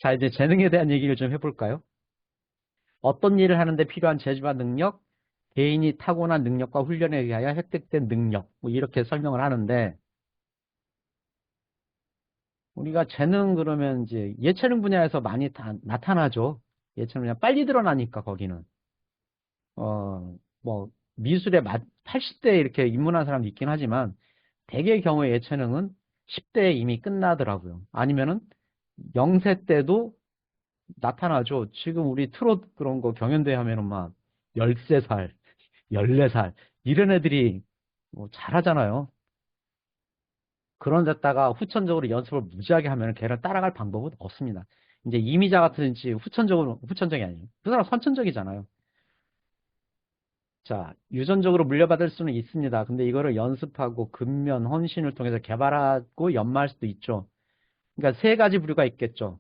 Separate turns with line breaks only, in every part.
자, 이제 재능에 대한 얘기를 좀 해볼까요? 어떤 일을 하는데 필요한 재주와 능력, 개인이 타고난 능력과 훈련에 의하여 획득된 능력, 뭐 이렇게 설명을 하는데, 우리가 재능 그러면 이제 예체능 분야에서 많이 나타나죠. 예체능 분야 빨리 드러나니까 거기는. 뭐, 미술에 80대에 이렇게 입문한 사람도 있긴 하지만, 대개의 경우에 예체능은 10대에 이미 끝나더라고요. 아니면은 0세 때도 나타나죠. 지금 우리 트롯 그런 거 경연대회 하면은 막 13살, 14살 이런 애들이 뭐 잘하잖아요. 그런 데다가 후천적으로 연습을 무지하게 하면 걔를 따라갈 방법은 없습니다. 이제 이미자 같은지 후천적이 아니에요. 그 사람 선천적이잖아요. 자, 유전적으로 물려받을 수는 있습니다. 근데 이거를 연습하고 근면, 헌신을 통해서 개발하고 연마할 수도 있죠. 그러니까 세 가지 부류가 있겠죠.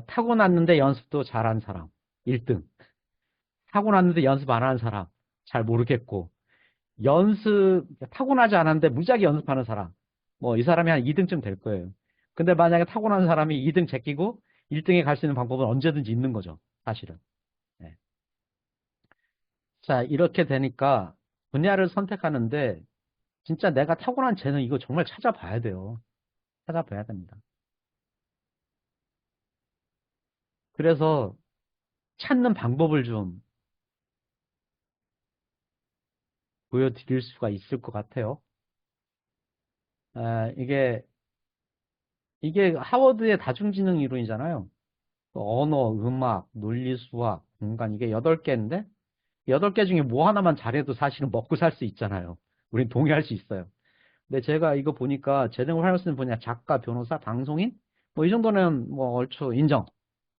타고났는데 연습도 잘한 사람, 1등. 타고났는데 연습 안 하는 사람, 잘 모르겠고. 타고나지 않았는데 무지하게 연습하는 사람. 뭐, 이 사람이 한 2등쯤 될 거예요. 근데 만약에 타고난 사람이 2등 제끼고 1등에 갈 수 있는 방법은 언제든지 있는 거죠. 사실은. 네. 자, 이렇게 되니까 분야를 선택하는데 진짜 내가 타고난 재능 이거 정말 찾아봐야 돼요. 찾아봐야 됩니다. 그래서 찾는 방법을 좀 보여드릴 수가 있을 것 같아요. 이게 하버드의 다중지능 이론이잖아요. 언어, 음악, 논리, 수학, 공간 이게 8개인데 8개 중에 뭐 하나만 잘해도 사실은 먹고 살 수 있잖아요. 우린 동의할 수 있어요. 근데 제가 이거 보니까 재능을 활용할 수 있는 분야 작가, 변호사, 방송인 뭐 이 정도는 뭐 얼추 인정.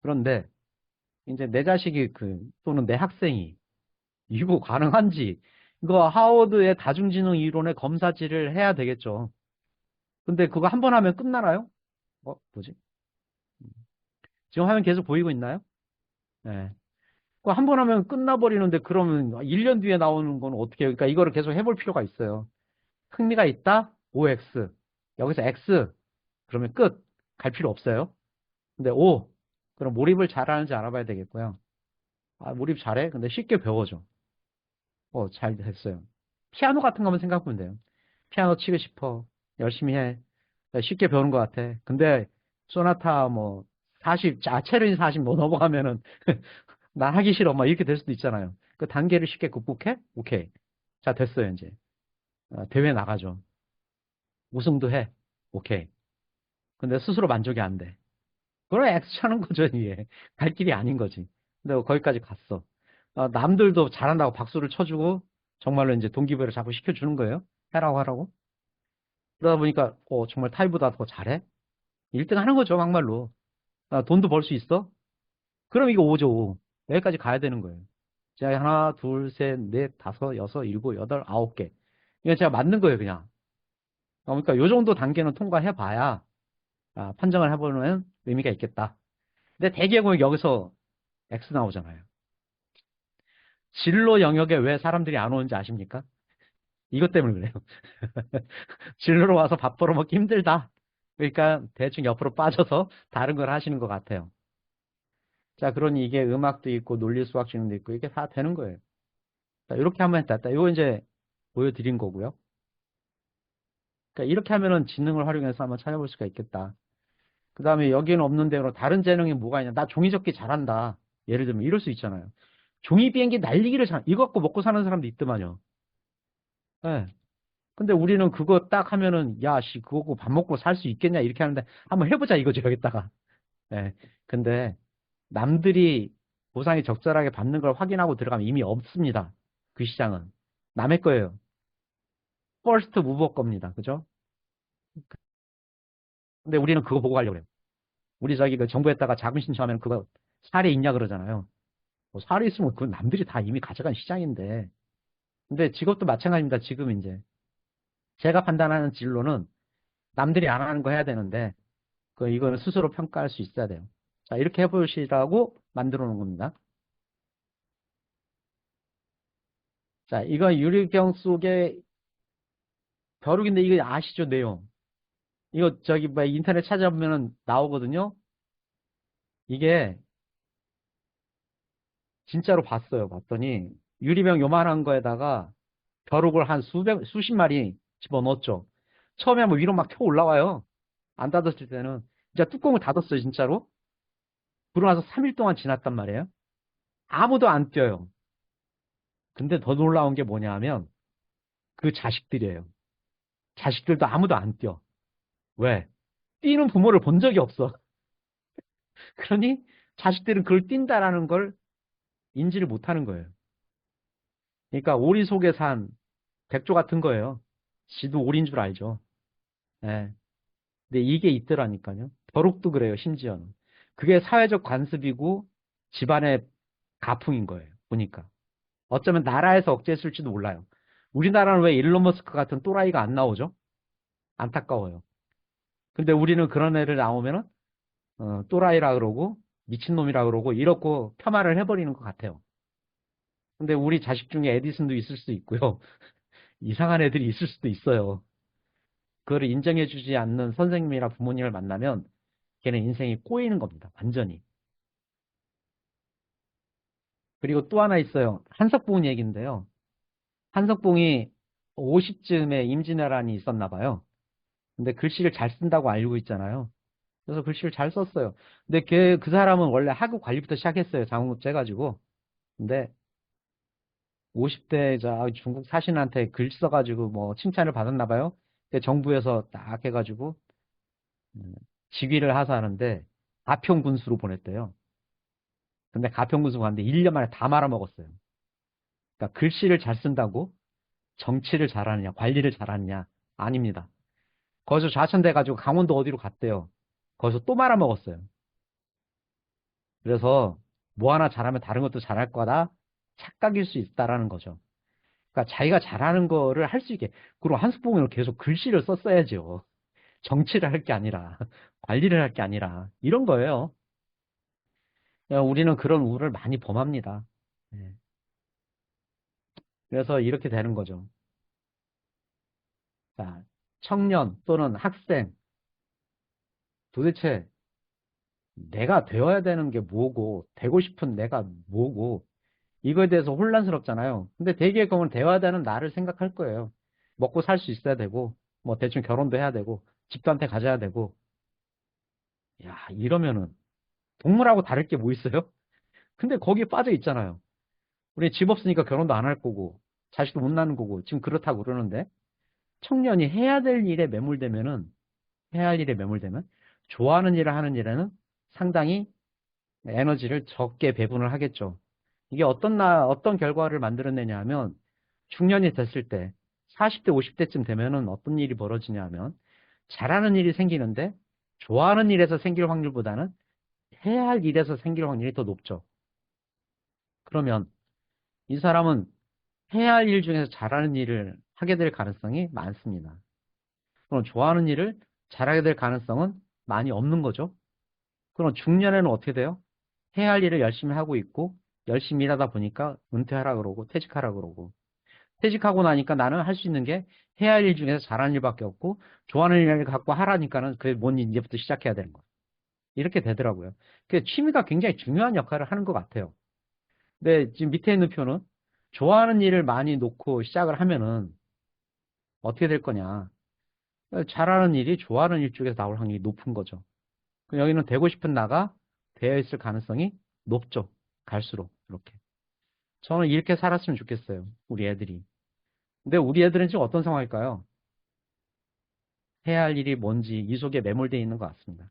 그런데 이제 내 자식이 또는 내 학생이 이거 가능한지 이거 하버드의 다중지능 이론의 검사지를 해야 되겠죠. 근데 그거 한 번 하면 끝나나요? 뭐지? 지금 화면 계속 보이고 있나요? 네. 그거 한 번 하면 끝나버리는데 그러면 1년 뒤에 나오는 건 어떻게 해요? 그러니까 이거를 계속 해볼 필요가 있어요. 흥미가 있다? OX. 여기서 X. 그러면 끝. 갈 필요 없어요. 근데 O. 그럼 몰입을 잘하는지 알아봐야 되겠고요. 아, 몰입 잘해? 근데 쉽게 배워줘. 잘 됐어요. 피아노 같은 거만 생각하면 돼요. 피아노 치고 싶어. 열심히 해. 쉽게 배우는 것 같아. 근데 소나타 뭐 40, 체르니 40 뭐 넘어가면은 난 하기 싫어. 막 이렇게 될 수도 있잖아요. 그 단계를 쉽게 극복해? 오케이. 자, 됐어요, 이제. 대회 나가죠. 우승도 해. 오케이. 근데 스스로 만족이 안 돼. 그럼 X차는 거죠, 이게. 갈 길이 아닌 거지. 근데 거기까지 갔어. 남들도 잘한다고 박수를 쳐주고, 정말로 이제 동기부여를 자꾸 시켜주는 거예요. 해라고 하라고. 그러다 보니까, 정말 타이보다 더 잘해? 1등 하는 거죠, 막말로. 돈도 벌 수 있어? 그럼 이거 오죠. 여기까지 가야 되는 거예요. 제가 하나, 둘, 셋, 넷, 다섯, 여섯, 일곱, 여덟, 9개. 이거 제가 맞는 거예요, 그냥. 그러니까 요 정도 단계는 통과해 봐야 판정을 해보는 의미가 있겠다. 근데 대개는 여기서 X 나오잖아요. 진로 영역에 왜 사람들이 안 오는지 아십니까? 이것 때문에 그래요. 진로로 와서 밥 벌어먹기 힘들다. 그러니까 대충 옆으로 빠져서 다른 걸 하시는 것 같아요. 자, 그러니 이게 음악도 있고 논리 수학 지능도 있고 이게 다 되는 거예요. 자, 이렇게 하면 됐다. 이거 이제 보여드린 거고요. 그러니까 이렇게 하면은 지능을 활용해서 한번 찾아볼 수가 있겠다. 그 다음에 여기는 없는 대로 다른 재능이 뭐가 있냐. 나 종이접기 잘한다. 예를 들면 이럴 수 있잖아요. 종이 비행기 날리기를 이거 갖고 먹고 사는 사람도 있더만요. 예. 근데 우리는 그거 딱 하면은, 야, 씨, 그거 갖고 밥 먹고 살 수 있겠냐? 이렇게 하는데, 한번 해보자, 이거죠, 여기다가. 예. 근데, 남들이 보상이 적절하게 받는 걸 확인하고 들어가면 이미 없습니다. 그 시장은. 남의 거예요. 퍼스트 무버 겁니다. 그죠? 근데 우리는 그거 보고 가려고 그래요. 우리 저기 그 정부에다가 자금 신청하면 그거 사례 있냐 그러잖아요. 뭐 사례 있으면 그건 남들이 다 이미 가져간 시장인데. 근데 직업도 마찬가지입니다. 지금 이제. 제가 판단하는 진로는 남들이 안 하는 거 해야 되는데, 이거는 스스로 평가할 수 있어야 돼요. 자, 이렇게 해보시라고 만들어 놓은 겁니다. 자, 이건 유리병 속에 벼룩인데 이거 아시죠, 내용? 이거 저기 뭐 인터넷 찾아보면 나오거든요. 이게 진짜로 봤어요. 봤더니 유리병 요만한 거에다가 벼룩을 한 수십 마리 집어넣었죠. 처음에 뭐 위로 막 튀어 올라와요. 안 닫았을 때는. 이제 뚜껑을 닫았어요, 진짜로. 그러고 나서 3일 동안 지났단 말이에요. 아무도 안 뛰어요. 근데 더 놀라운 게 뭐냐 하면 그 자식들이에요. 자식들도 아무도 안 뛰어. 왜? 뛰는 부모를 본 적이 없어. 그러니 자식들은 그걸 뛴다라는 걸 인지를 못하는 거예요. 그러니까 오리 속에 산 백조 같은 거예요. 지도 오리인 줄 알죠. 예. 근데 이게 있더라니까요. 벼룩도 그래요, 심지어는. 그게 사회적 관습이고 집안의 가풍인 거예요. 보니까. 어쩌면 나라에서 억제했을지도 몰라요. 우리나라는 왜 일론 머스크 같은 또라이가 안 나오죠? 안타까워요. 근데 우리는 그런 애를 나오면은 또라이라 그러고 미친놈이라 그러고 이렇고 폄하를 해버리는 것 같아요. 근데 우리 자식 중에 에디슨도 있을 수 있고요. 이상한 애들이 있을 수도 있어요. 그거를 인정해주지 않는 선생님이나 부모님을 만나면 걔는 인생이 꼬이는 겁니다. 완전히. 그리고 또 하나 있어요. 한석봉 얘기인데요. 한석봉이 50쯤에 임진왜란이 있었나 봐요. 근데 글씨를 잘 쓴다고 알고 있잖아요. 그래서 글씨를 잘 썼어요. 근데 그 사람은 원래 학교 관리부터 시작했어요. 장원급제 해가지고. 근데 50대자 중국 사신한테 글 써가지고 뭐 칭찬을 받았나 봐요. 근데 정부에서 딱 해가지고 음, 직위를 하사하는데 가평군수로 보냈대요. 근데 가평군수 갔는데 1년 만에 다 말아먹었어요. 그러니까 글씨를 잘 쓴다고 정치를 잘하느냐, 관리를 잘하느냐? 아닙니다. 거기서 좌천돼가지고 강원도 어디로 갔대요. 거기서 또 말아먹었어요. 그래서 뭐 하나 잘하면 다른 것도 잘할 거다. 착각일 수 있다라는 거죠. 그러니까 자기가 잘하는 거를 할 수 있게. 그리고 한숙봉은 계속 글씨를 썼어야죠. 정치를 할 게 아니라, 관리를 할 게 아니라, 이런 거예요. 우리는 그런 우를 많이 범합니다. 네. 그래서 이렇게 되는 거죠. 자, 청년 또는 학생, 도대체 내가 되어야 되는 게 뭐고, 되고 싶은 내가 뭐고, 이거에 대해서 혼란스럽잖아요. 근데 대개 그러면 되어야 되는 나를 생각할 거예요. 먹고 살 수 있어야 되고, 뭐 대충 결혼도 해야 되고, 집도 한테 가져야 되고, 야, 이러면은 동물하고 다를 게 뭐 있어요? 근데 거기에 빠져 있잖아요. 우리 집 없으니까 결혼도 안 할 거고, 자식도 못 낳는 거고, 지금 그렇다고 그러는데, 청년이 해야 될 일에 매몰되면은, 해야 할 일에 매몰되면, 좋아하는 일을 하는 일에는 상당히 에너지를 적게 배분을 하겠죠. 이게 어떤 결과를 만들어내냐 하면, 중년이 됐을 때, 40대, 50대쯤 되면은 어떤 일이 벌어지냐 하면, 잘하는 일이 생기는데, 좋아하는 일에서 생길 확률보다는 해야 할 일에서 생길 확률이 더 높죠. 그러면 이 사람은 해야 할 일 중에서 잘하는 일을 하게 될 가능성이 많습니다. 그럼 좋아하는 일을 잘하게 될 가능성은 많이 없는 거죠. 그럼 중년에는 어떻게 돼요? 해야 할 일을 열심히 하고 있고 열심히 일하다 보니까 은퇴하라 그러고 퇴직하라 그러고 퇴직하고 나니까 나는 할 수 있는 게 해야 할 일 중에서 잘하는 일밖에 없고 좋아하는 일을 갖고 하라니까는 그게 뭔 이제부터 시작해야 되는 거예요. 이렇게 되더라고요. 그 취미가 굉장히 중요한 역할을 하는 것 같아요. 근데 지금 밑에 있는 표는 좋아하는 일을 많이 놓고 시작을 하면은 어떻게 될 거냐. 잘하는 일이 좋아하는 일 쪽에서 나올 확률이 높은 거죠. 그럼 여기는 되고 싶은 나가 되어 있을 가능성이 높죠. 갈수록 이렇게. 저는 이렇게 살았으면 좋겠어요. 우리 애들이. 근데 우리 애들은 지금 어떤 상황일까요? 해야 할 일이 뭔지 이 속에 매몰되어 있는 것 같습니다.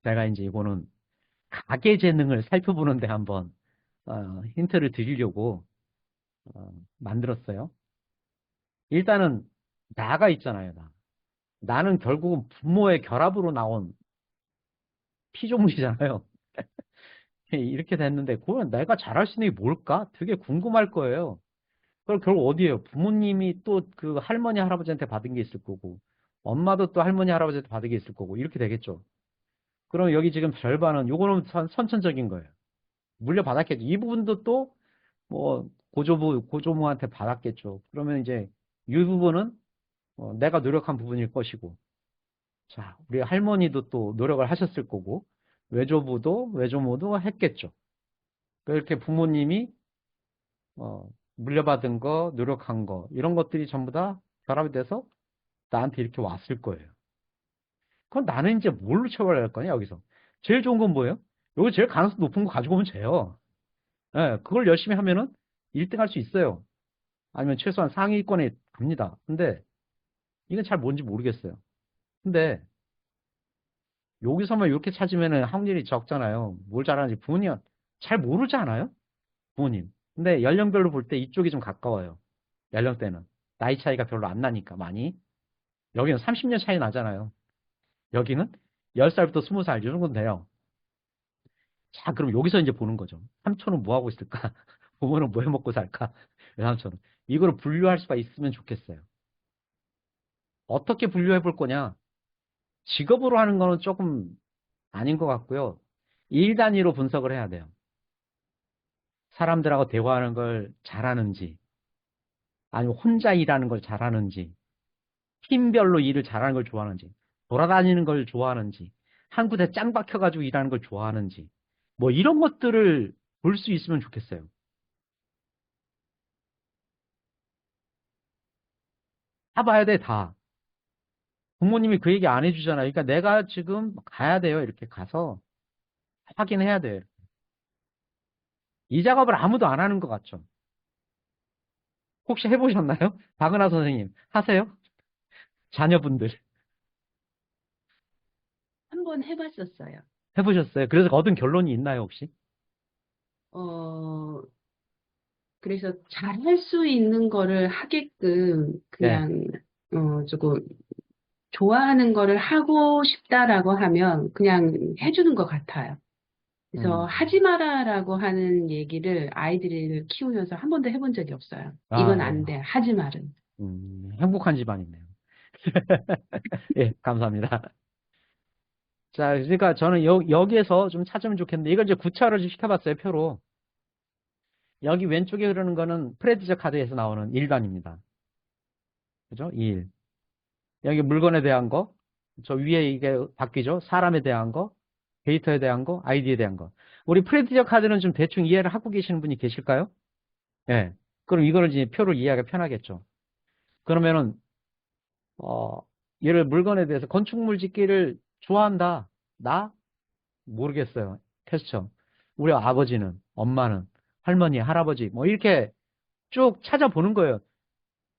제가 이제 이거는 가계 재능을 살펴보는데 한번 힌트를 드리려고 만들었어요. 일단은 나가 있잖아요. 나. 나는 결국은 부모의 결합으로 나온 피조물이잖아요. 이렇게 됐는데 그러면 내가 잘할 수 있는 게 뭘까? 되게 궁금할 거예요. 그럼 결국 어디에요? 부모님이 또 그 할머니 할아버지한테 받은 게 있을 거고 엄마도 또 할머니 할아버지한테 받은 게 있을 거고 이렇게 되겠죠. 그럼 여기 지금 절반은 요거는 선천적인 거예요. 물려받았겠죠. 이 부분도 또 뭐 고조부 고조모한테 받았겠죠. 그러면 이제 이 부분은 내가 노력한 부분일 것이고 자, 우리 할머니도 또 노력을 하셨을 거고, 외조부도, 외조모도 했겠죠. 그렇게 부모님이, 어, 물려받은 거, 노력한 거, 이런 것들이 전부 다 결합이 돼서 나한테 이렇게 왔을 거예요. 그럼 나는 이제 뭘로 처벌할 거냐, 여기서. 제일 좋은 건 뭐예요? 여기 제일 가능성 높은 거 가지고 오면 돼요. 예, 그걸 열심히 하면은 1등 할 수 있어요. 아니면 최소한 상위권에 갑니다. 근데 이건 잘 뭔지 모르겠어요. 근데 여기서만 이렇게 찾으면은 확률이 적잖아요. 뭘 잘하는지 부모님 잘 모르지 않아요? 부모님. 근데 연령별로 볼 때 이쪽이 좀 가까워요. 연령대는. 나이 차이가 별로 안 나니까 많이. 여기는 30년 차이 나잖아요. 여기는 10살부터 20살 이 정도는 돼요. 자, 그럼 여기서 이제 보는 거죠. 삼촌은 뭐 하고 있을까? 부모는 뭐 해 먹고 살까? 외삼촌은. 이거를 분류할 수가 있으면 좋겠어요. 어떻게 분류해 볼 거냐? 직업으로 하는 거는 조금 아닌 것 같고요. 일 단위로 분석을 해야 돼요. 사람들하고 대화하는 걸 잘하는지, 아니면 혼자 일하는 걸 잘하는지, 팀별로 일을 잘하는 걸 좋아하는지, 돌아다니는 걸 좋아하는지, 한 군데 짱 박혀가지고 일하는 걸 좋아하는지, 뭐 이런 것들을 볼 수 있으면 좋겠어요. 다 봐야 돼, 다. 부모님이 그 얘기 안 해주잖아요. 그러니까 내가 지금 가야 돼요. 이렇게 가서 확인해야 돼. 이 작업을 아무도 안 하는 것 같죠? 혹시 해보셨나요? 박은하 선생님, 하세요? 자녀분들.
한번 해봤었어요.
해보셨어요? 그래서 얻은 결론이 있나요, 혹시?
어, 그래서 잘할 수 있는 거를 하게끔
네.
그냥, 조금 좋아하는 거를 하고 싶다라고 하면 그냥 해주는 것 같아요. 그래서
음.
하지 마라라고 하는 얘기를 아이들을 키우면서 한 번도 해본 적이 없어요.
아,
이건
예.
안 돼. 하지 말은.
행복한 집안이네요. 예, 감사합니다. 자, 그러니까 저는 여기에서 좀 찾으면 좋겠는데, 이걸 이제 구차로 좀 시켜봤어요, 표로. 여기 왼쪽에 흐르는 거는 프레디저 카드에서 나오는 일반입니다. 그죠? 2일. 여기 물건에 대한 거, 저 위에 이게 바뀌죠? 사람에 대한 거, 데이터에 대한 거, 아이디에 대한 거. 우리 프레디저 카드는 좀 대충 이해를 하고 계시는 분이 계실까요? 예. 그럼 이거를 이제 표를 이해하기가 편하겠죠. 그러면은, 어, 얘를 물건에 대해서 건축물 짓기를 좋아한다. 나? 모르겠어요. 퀘스천. 우리 아버지는, 엄마는, 할머니, 할아버지, 뭐 이렇게 쭉 찾아보는 거예요.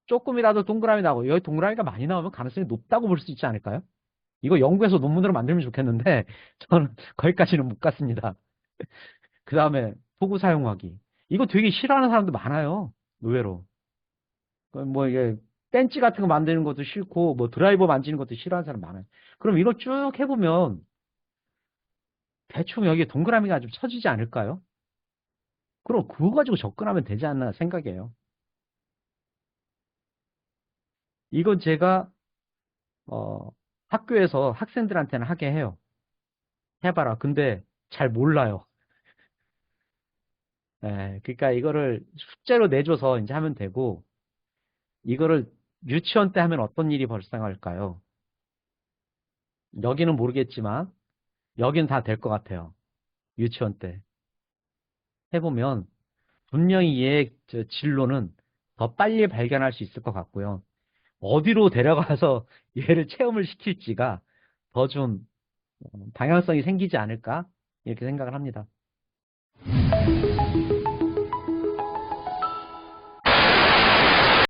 조금이라도 동그라미 나고, 여기 동그라미가 많이 나오면 가능성이 높다고 볼 수 있지 않을까요? 이거 연구해서 논문으로 만들면 좋겠는데, 저는 거기까지는 못 갔습니다. 그 다음에 도구 사용하기. 이거 되게 싫어하는 사람도 많아요. 의외로. 뭐 이게 벤치 같은 거 만드는 것도 싫고, 뭐 드라이버 만지는 것도 싫어하는 사람 많아요. 그럼 이거 쭉 해보면 대충 여기 동그라미가 좀 쳐지지 않을까요? 그럼 그거 가지고 접근하면 되지 않나 생각이에요. 이건 제가 어, 학교에서 학생들한테는 하게 해요. 해봐라. 근데 잘 몰라요. 예, 그러니까 이거를 숙제로 내줘서 이제 하면 되고, 이거를 유치원 때 하면 어떤 일이 발생할까요? 여기는 모르겠지만 여기는 다 될 것 같아요. 유치원 때 해보면 분명히 얘의 진로는 더 빨리 발견할 수 있을 것 같고요. 어디로 데려가서 얘를 체험을 시킬지가 더 좀 방향성이 생기지 않을까? 이렇게 생각을 합니다.